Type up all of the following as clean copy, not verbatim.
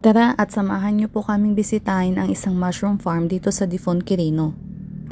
Tara at samahan niyo po kaming bisitahin ang isang mushroom farm dito sa Difon, Quirino.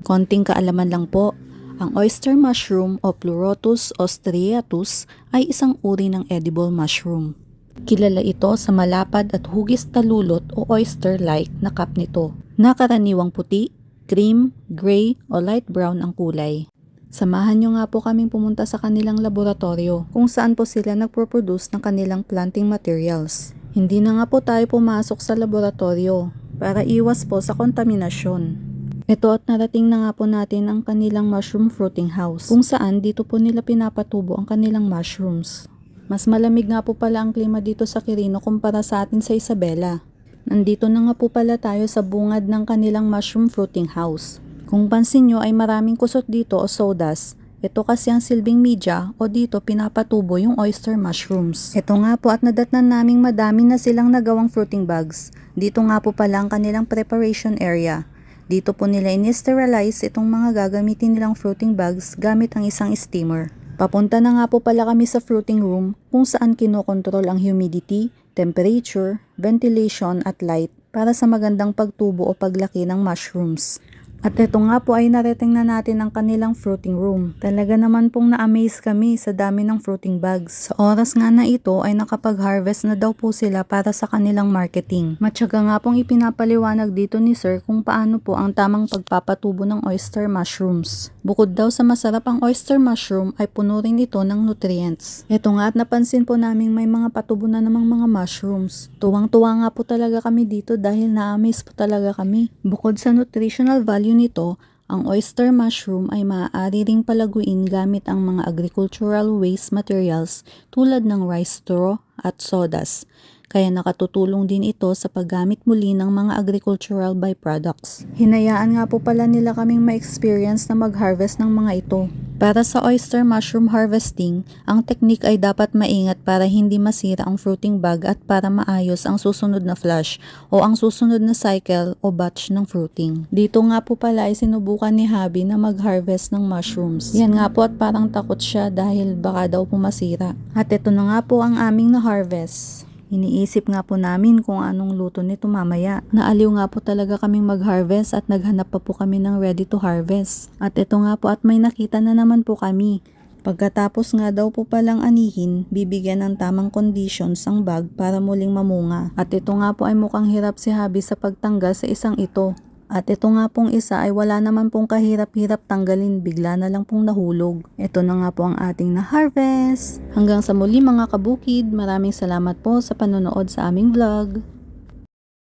Konting kaalaman lang po, ang oyster mushroom o Pleurotus striatus ay isang uri ng edible mushroom. Kilala ito sa malapad at hugis talulot o oyster-like na cup nito, na karaniwang puti, cream, gray o light brown ang kulay. Samahan nyo nga po kaming pumunta sa kanilang laboratorio kung saan po sila nagproproduce ng kanilang planting materials. Hindi na nga po tayo pumasok sa laboratorio para iwas po sa kontaminasyon. Ito at narating na nga po natin ang kanilang mushroom fruiting house kung saan dito po nila pinapatubo ang kanilang mushrooms. Mas malamig nga po pala ang klima dito sa Quirino kumpara sa atin sa Isabela. Nandito na nga po pala tayo sa bungad ng kanilang mushroom fruiting house. Kung pansin nyo ay maraming kusot dito o sawdust. Ito kasi ang silbing media o dito pinapatubo yung oyster mushrooms. Ito nga po at nadatnan naming madami na silang nagawang fruiting bags. Dito nga po pala ang kanilang preparation area. Dito po nila in-sterilize itong mga gagamitin nilang fruiting bags gamit ang isang steamer. Papunta na nga po pala kami sa fruiting room kung saan kinokontrol ang humidity, temperature, ventilation at light para sa magandang pagtubo o paglaki ng mushrooms. At ito nga po ay narating na natin ang kanilang fruiting room. Talaga naman pong na-amaze kami sa dami ng fruiting bags. Sa oras nga na ito ay nakapag-harvest na daw po sila para sa kanilang marketing. Matyaga nga pong ipinapaliwanag dito ni Sir kung paano po ang tamang pagpapatubo ng oyster mushrooms. Bukod daw sa masarap ang oyster mushroom ay puno rin ito ng nutrients. Ito nga at napansin po naming may mga patubo na namang mga mushrooms. Tuwang-tuwa nga po talaga kami dito dahil na-amaze po talaga kami. Bukod sa nutritional value nito, ang oyster mushroom ay maaari ring palaguin gamit ang mga agricultural waste materials tulad ng rice straw at sawdust. Kaya nakatutulong din ito sa paggamit muli ng mga agricultural byproducts. Hinayaan nga po pala nila kaming ma-experience na mag-harvest ng mga ito. Para sa oyster mushroom harvesting, ang teknik ay dapat maingat para hindi masira ang fruiting bag at para maayos ang susunod na flush o ang susunod na cycle o batch ng fruiting. Dito nga po pala ay sinubukan ni Habi na mag-harvest ng mushrooms. Yan nga po at parang takot siya dahil baka daw po masira. At ito na nga po ang aming na-harvest. Iniisip nga po namin kung anong luto nito mamaya. Naaliw nga po talaga kaming mag-harvest at naghanap pa po kami ng ready to harvest. At ito nga po at may nakita na naman po kami. Pagkatapos nga daw po palang anihin, bibigyan ng tamang conditions ang bag para muling mamunga. At ito nga po ay mukhang hirap si Habi sa pagtanggal sa isang ito. At ito nga pong isa ay wala naman pong kahirap-hirap tanggalin, bigla na lang pong nahulog. Ito na nga po ang ating na-harvest. Hanggang sa muli mga kabukid, maraming salamat po sa panonood sa aming vlog.